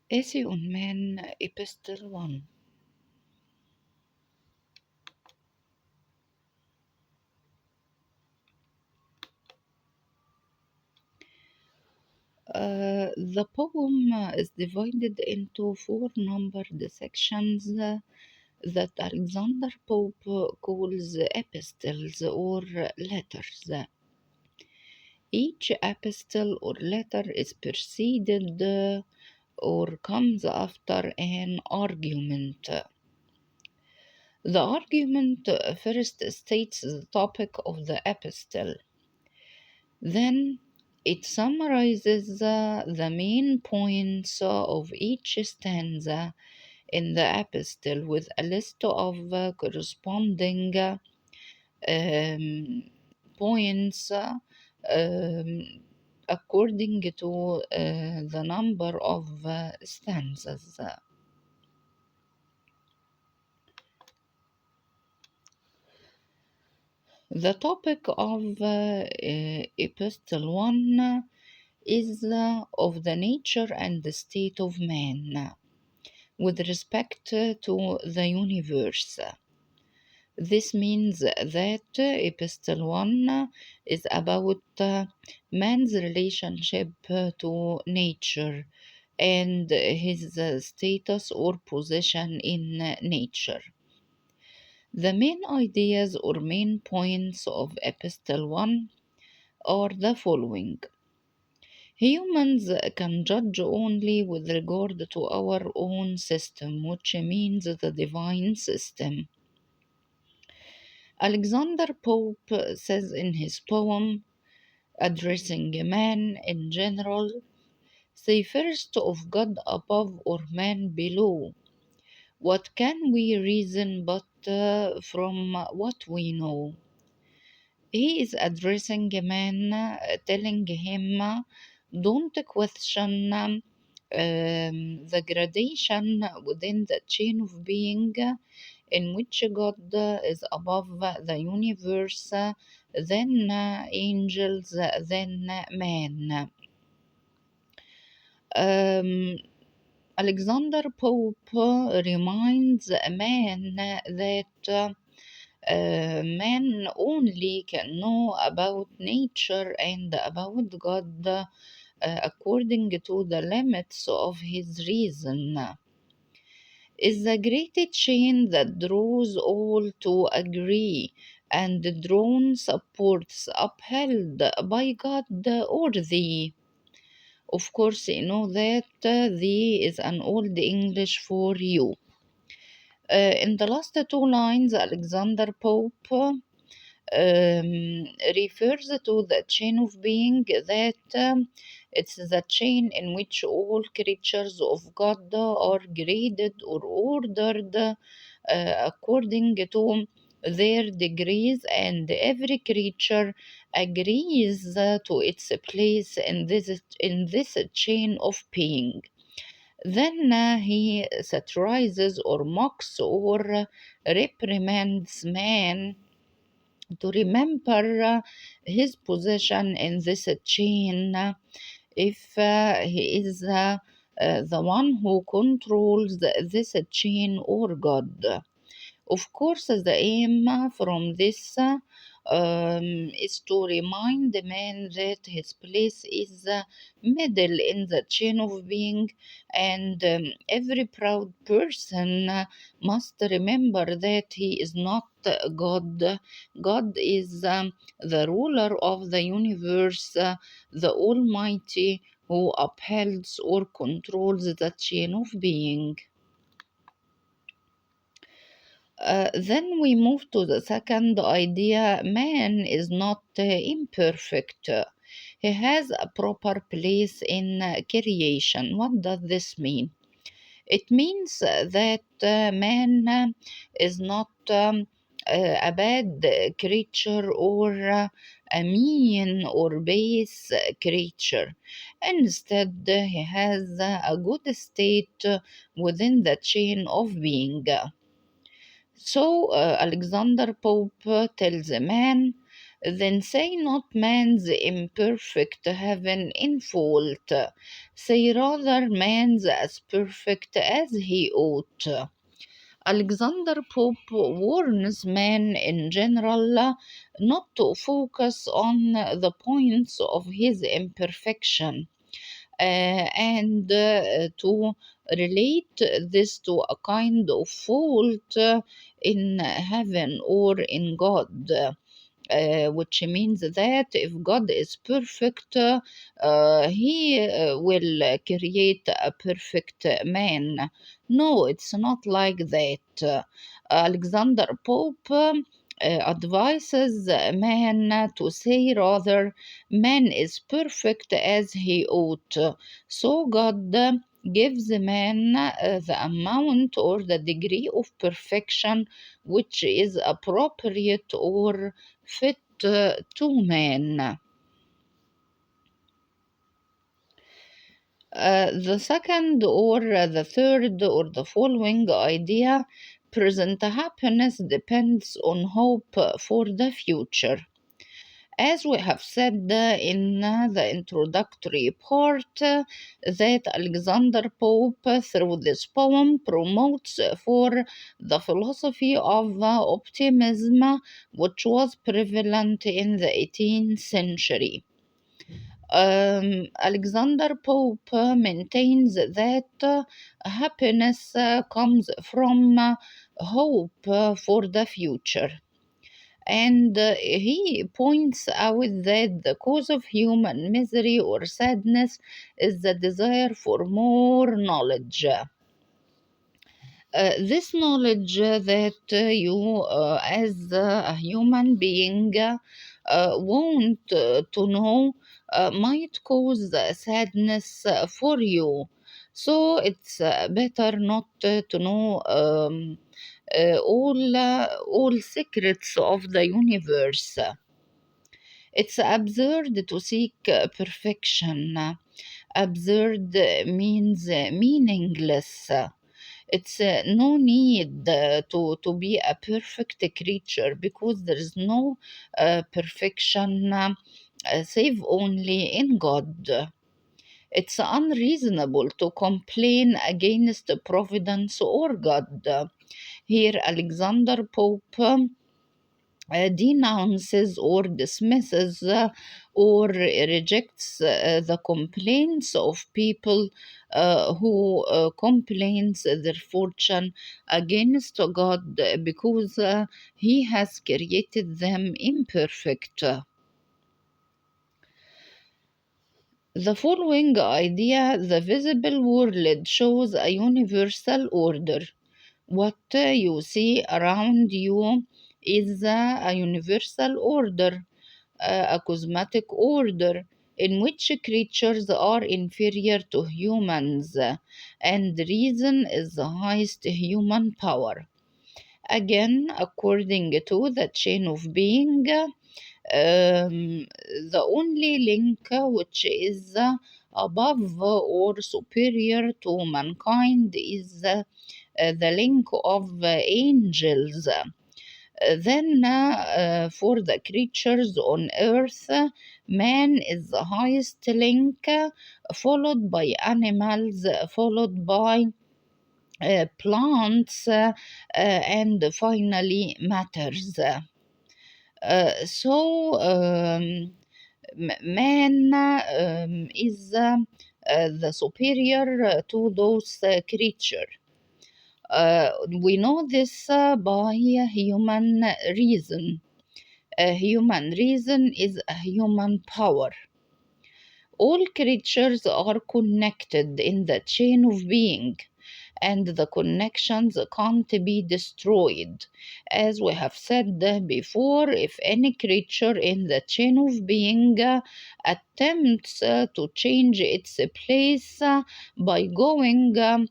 Essay on Man, Epistle I. The poem is divided into four numbered sections that Alexander Pope calls epistles or letters. Each epistle or letter is preceded or comes after an argument. The argument first states the topic of the epistle. Then it summarizes the main points of each stanza in the epistle with a list of corresponding um, points according to the number of stanzas. The topic of Epistle 1 is of the nature and the state of man with respect to the universe. This means that Epistle 1 is about man's relationship to nature and his status or position in nature. The main ideas or main points of Epistle 1 are the following. Humans can judge only with regard to our own system, which means the divine system. Alexander Pope says in his poem, addressing man in general, say first of God above or man below. What can we reason but from what we know? He is addressing a man, telling him, don't question the gradation within the chain of being in which God is above the universe, then angels, then man. Um, Alexander Pope reminds man that man only can know about nature and about God according to the limits of his reason. Is the great chain that draws all to agree and drawn supports upheld by God or thee. Of course, you know that thee is an old English for you. In the last two lines, Alexander Pope refers to the chain of being that it's the chain in which all creatures of God are graded or ordered according to their degrees, and every creature agrees to its place in this chain of being. Then he satirizes or mocks or reprimands man to remember his position in this chain if he is the one who controls this chain or God. Of course, the aim from this is to remind the man that his place is middle in the chain of being, and every proud person must remember that he is not God. God is the ruler of the universe, the Almighty, who upholds or controls the chain of being. Then we move to the second idea. Man is not imperfect. He has a proper place in creation. What does this mean? It means that man is not a bad creature or a mean or base creature. Instead, he has a good state within the chain of being. So Alexander Pope tells a man Then say not man's imperfect heaven in fault, say rather man's as perfect as he ought. Alexander Pope warns men in general not to focus on the points of his imperfection and to relate this to a kind of fault in heaven or in God. Which means that if God is perfect, He will create a perfect man. No, it's not like that. Alexander Pope advises man to say rather, man is perfect as he ought. So God gives man the amount or the degree of perfection which is appropriate or fit to man. The second or the third or the following idea present happiness depends on hope for the future. As we have said in the introductory part, that Alexander Pope, through this poem, promotes for the philosophy of optimism, which was prevalent in the 18th century. Alexander Pope maintains that happiness comes from hope for the future. And he points out that the cause of human misery or sadness is the desire for more knowledge. This knowledge that you, as a human being, want to know might cause sadness for you. So it's better not to know all secrets of the universe. It's absurd to seek perfection. Absurd means meaningless. It's no need to be a perfect creature because there is no perfection save only in God. It's unreasonable to complain against providence or God. Here, Alexander Pope denounces or dismisses or rejects the complaints of people who complains their fortune against God because he has created them imperfect. The following idea, the visible world shows a universal order. What you see around you is a universal order, a cosmetic order in which creatures are inferior to humans, and reason is the highest human power. Again, according to the chain of being, the only link which is above or superior to mankind is the link of angels. Then, for the creatures on earth, man is the highest link, followed by animals, followed by plants, and finally matters. Man is the superior to those creatures. We know this by human reason. Human reason is a human power. All creatures are connected in the chain of being, and the connections can't be destroyed. As we have said before, if any creature in the chain of being attempts to change its place by going to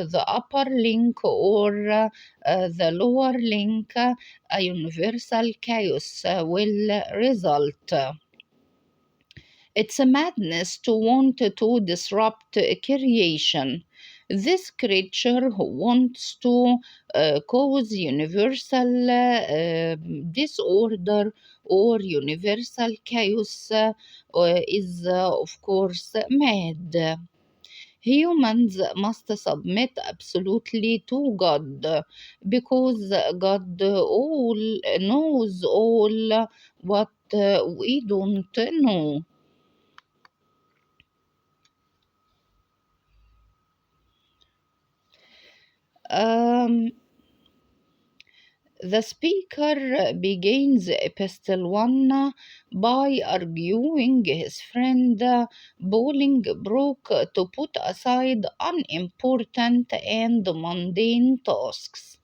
the upper link or the lower link, a universal chaos will result. It's a madness to want to disrupt creation. This creature who wants to cause universal disorder or universal chaos is, of course, mad. Humans must submit absolutely to God because God all knows all what we don't know. Um, the speaker begins Epistle I by arguing his friend Bolingbroke to put aside unimportant and mundane tasks.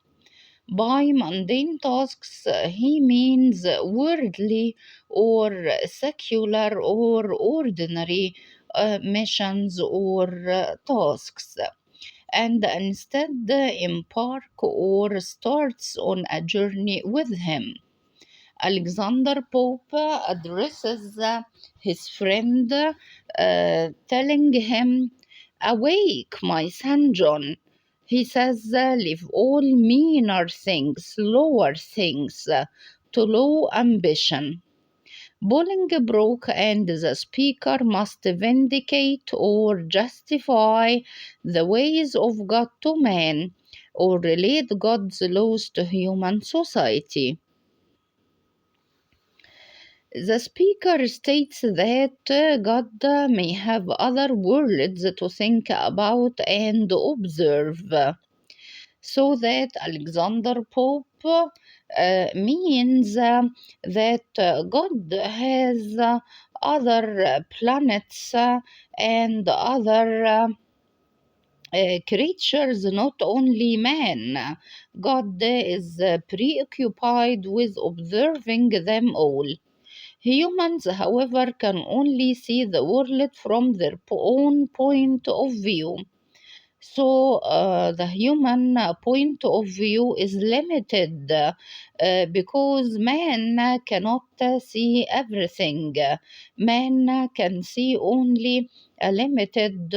By mundane tasks, he means worldly or secular or ordinary missions or tasks, and instead embark or starts on a journey with him. Alexander Pope addresses his friend, telling him, "Awake, my son John." He says, "Leave all meaner things, lower things, to low ambition." Bolingbroke and the speaker must vindicate or justify the ways of God to man, or relate God's laws to human society. The speaker states that God may have other worlds to think about and observe, so that Alexander Pope means that God has other planets and other creatures, not only man. God is preoccupied with observing them all. Humans, however, can only see the world from their own point of view. So, the human point of view is limited because man cannot see everything. Man can see only a limited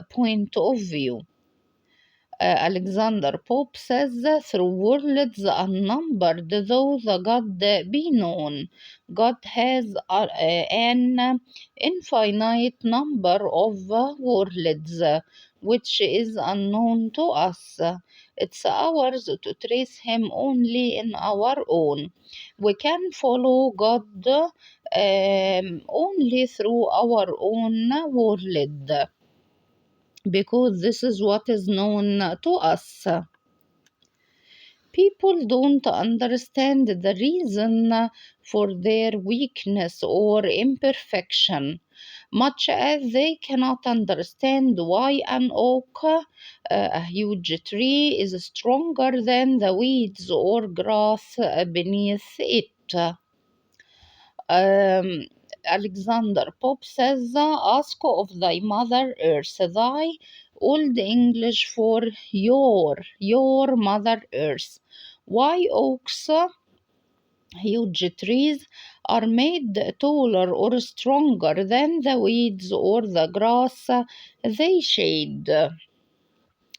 point of view. Alexander Pope says, "Through worlds unnumbered, though the God be known, God has an infinite number of worlds which is unknown to us. It's ours to trace Him only in our own. We can follow God only through our own world, because this is what is known to us." People don't understand the reason for their weakness or imperfection, much as they cannot understand why an oak, a huge tree, is stronger than the weeds or grass beneath it. Um, Alexander Pope says, "Ask of thy mother earth," thy Old English for your mother earth. Why oaks, huge trees, are made taller or stronger than the weeds or the grass they shade.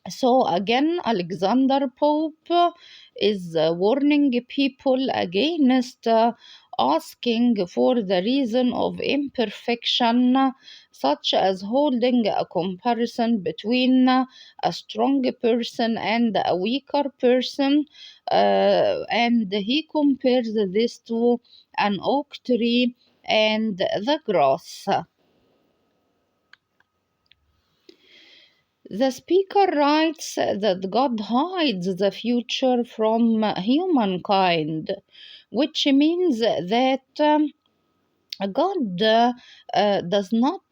So again, Alexander Pope is warning people against asking for the reason of imperfection, such as holding a comparison between a strong person and a weaker person, and he compares this to an oak tree and the grass. The speaker writes that God hides the future from humankind, which means that God does not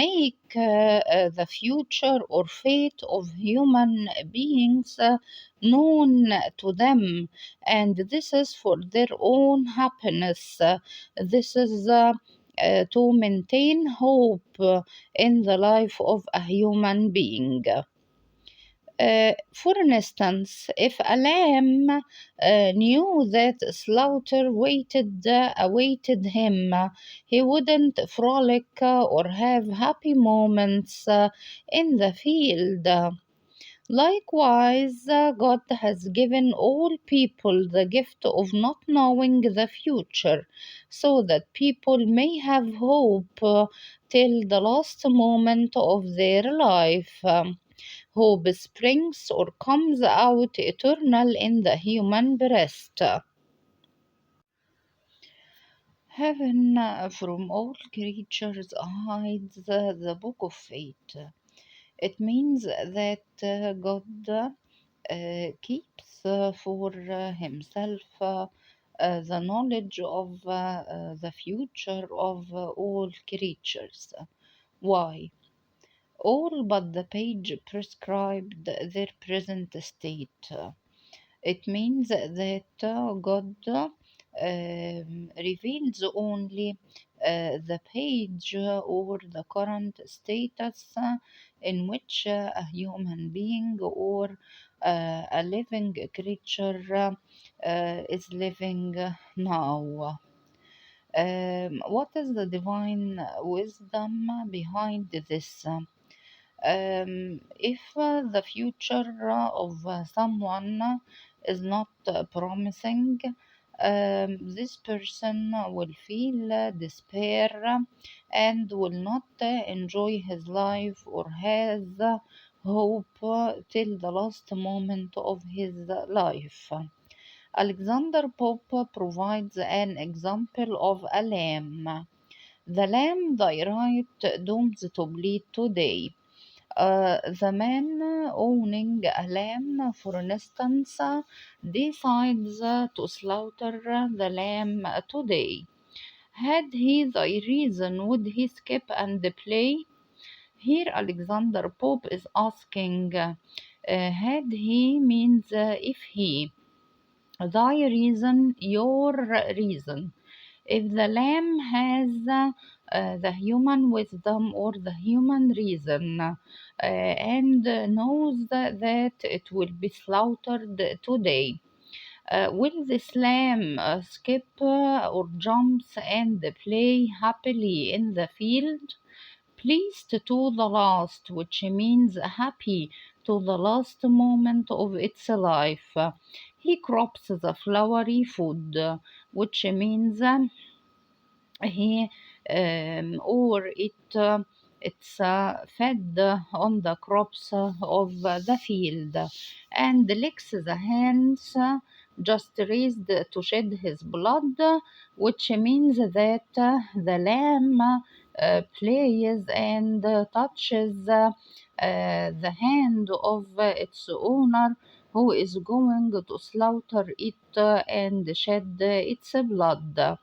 make the future or fate of human beings known to them, and this is for their own happiness. This is to maintain hope in the life of a human being. For instance, if a lamb knew that slaughter awaited him, he wouldn't frolic or have happy moments in the field. Likewise, God has given all people the gift of not knowing the future, so that people may have hope till the last moment of their life. Hope springs or comes out eternal in the human breast. Heaven from all creatures hides the book of fate. It means that God keeps for himself the knowledge of the future of all creatures. Why? All but the page prescribed their present state. It means that God reveals only the page or the current status in which a human being or a living creature is living now. What is the divine wisdom behind this? If the future of someone is not promising, this person will feel despair and will not enjoy his life or has hope till the last moment of his life. Alexander Pope provides an example of a lamb. The lamb thy right dooms to bleed today. The man owning a lamb, for instance, decides to slaughter the lamb today. Had he the reason, would he skip and play? Here Alexander Pope is asking, had he means if he, thy reason, your reason. If the lamb has the human wisdom or the human reason and knows that it will be slaughtered today, will this lamb skip or jumps and play happily in the field? Pleased to the last, which means happy to the last moment of its life. He crops the flowery food, which means he or it's fed on the crops of the field and licks the hands just raised to shed his blood, which means that the lamb plays and touches the hand of its owner who is going to slaughter it and shed its blood.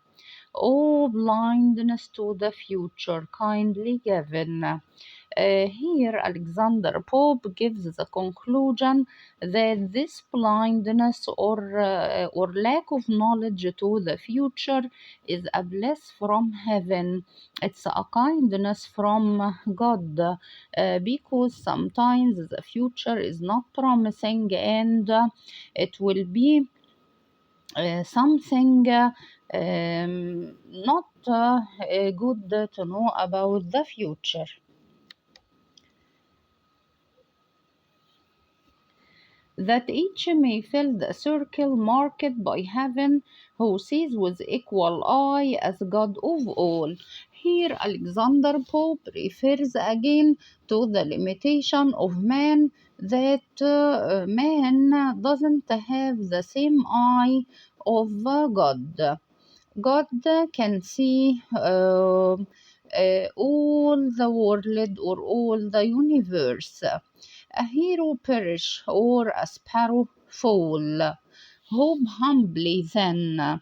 Oh, blindness to the future, kindly given. Here, Alexander Pope gives the conclusion that this blindness or lack of knowledge to the future is a bliss from heaven. It's a kindness from God because sometimes the future is not promising and it will be something not good to know about the future. That each may fill the circle marked by heaven, who sees with equal eye as God of all. Here Alexander Pope refers again to the limitation of man, that man doesn't have the same eye of God. God can see all the world or all the universe. A hero perish or a sparrow fall. Hope humbly then.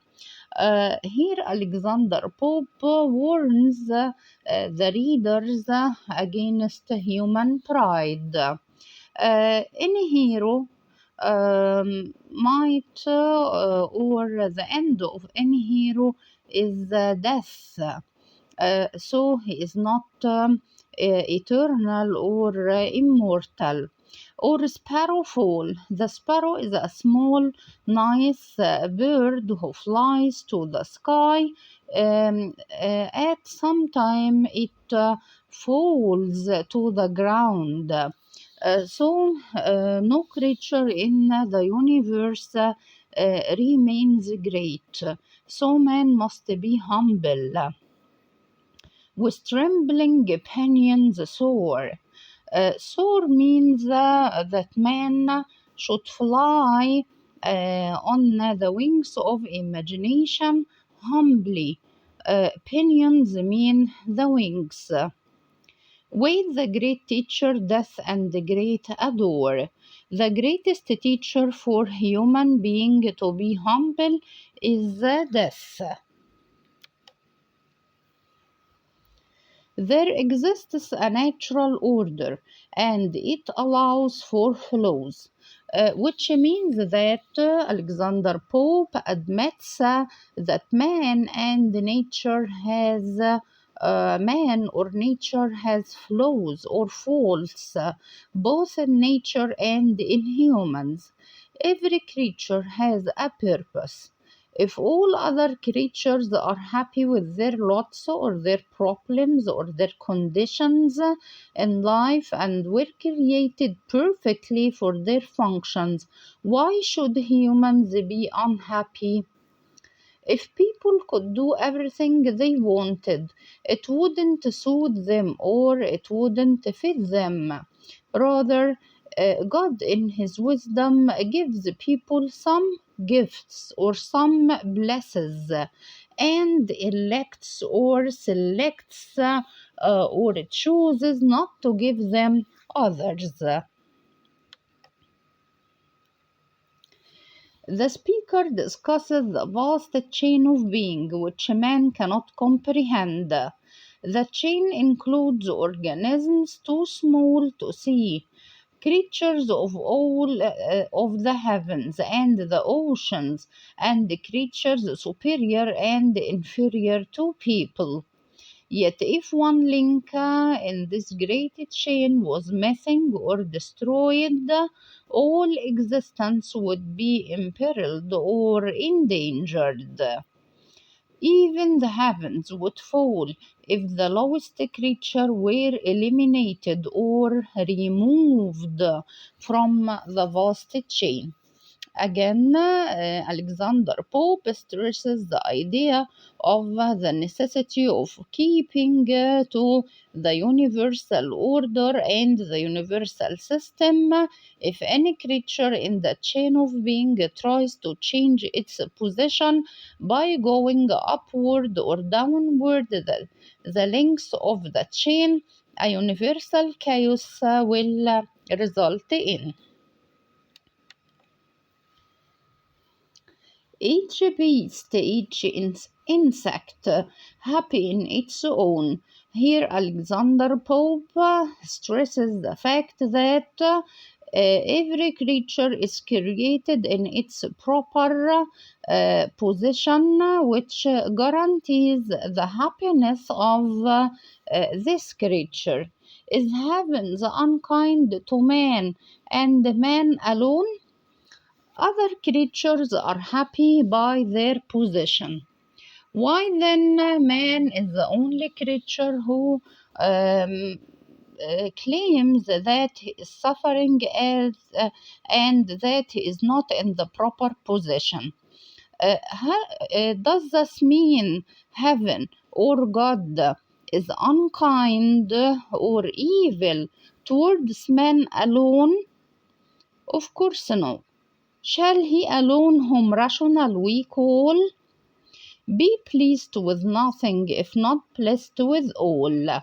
Here Alexander Pope warns the readers against human pride. Any hero might or the end of any hero is death. So he is not eternal or immortal. Or sparrow fall. The sparrow is a small, nice bird who flies to the sky. At some time, it falls to the ground. No creature in the universe remains great. So man must be humble. With trembling pinions soar. Soar means that man should fly on the wings of imagination humbly. Pinions mean the wings. Wait the great teacher death and the great adore. The greatest teacher for human being to be humble is death. There exists a natural order and it allows for flows, which means that Alexander Pope admits that man or nature has flaws or faults, both in nature and in humans. Every creature has a purpose. If all other creatures are happy with their lots or their problems or their conditions in life and were created perfectly for their functions, why should humans be unhappy? If people could do everything they wanted, it wouldn't soothe them or it wouldn't fit them. Rather, God, in His wisdom, gives people some gifts or some blesses and elects or selects or chooses not to give them others. The speaker discusses the vast chain of being which man cannot comprehend. The chain includes organisms too small to see, creatures of all of the heavens and the oceans, and creatures superior and inferior to people. Yet if one link in this great chain was missing or destroyed, all existence would be imperiled or endangered. Even the heavens would fall if the lowest creature were eliminated or removed from the vast chain. Again, Alexander Pope stresses the idea of the necessity of keeping to the universal order and the universal system. If any creature in the chain of being tries to change its position by going upward or downward the length of the chain, a universal chaos will result in. Each beast, each insect, happy in its own. Here, Alexander Pope stresses the fact that every creature is created in its proper position, which guarantees the happiness of this creature. Is heaven unkind to man and man alone? Other creatures are happy by their position. Why then man is the only creature who claims that he is suffering and that he is not in the proper position? Does this mean heaven or God is unkind or evil towards man alone? Of course no. Shall he alone whom rational we call be pleased with nothing if not pleased with all?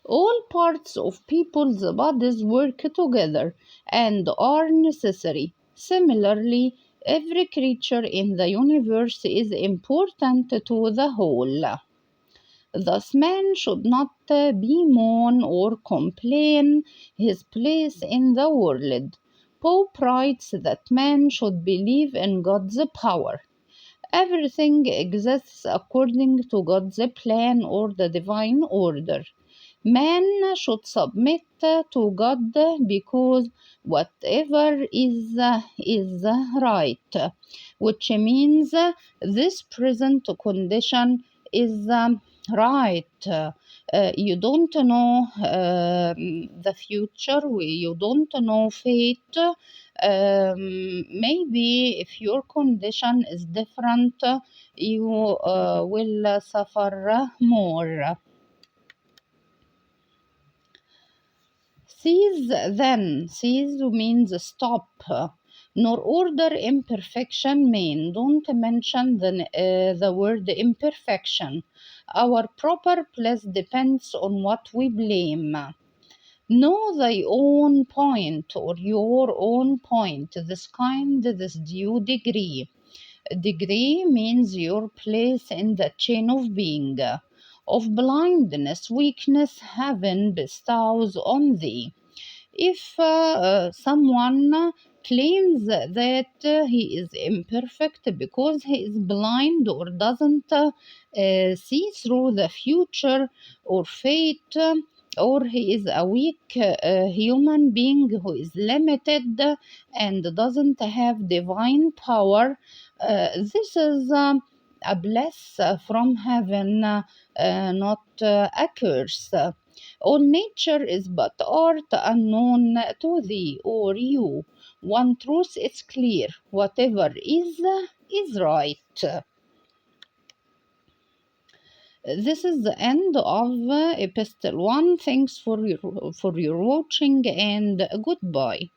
All parts of people's bodies work together and are necessary. Similarly, every creature in the universe is important to the whole. Thus, man should not bemoan or complain his place in the world. Pope writes that man should believe in God's power. Everything exists according to God's plan or the divine order. Man should submit to God because whatever is right, which means this present condition is right. You don't know the future, you don't know fate. Maybe if your condition is different, you will suffer more. Cease means stop, nor order imperfection mean. Don't mention the word imperfection. Our proper place depends on what we blame. Know thy own point or your own point, this kind, this due degree. Degree means your place in the chain of being, of blindness, weakness heaven bestows on thee. If someone claims that he is imperfect because he is blind or doesn't see through the future or fate, or he is a weak human being who is limited and doesn't have divine power, this is a bless from heaven, not a curse. All nature is but art unknown to thee or you. One truth is clear, whatever is right. This is the end of Epistle 1. Thanks for your watching and goodbye.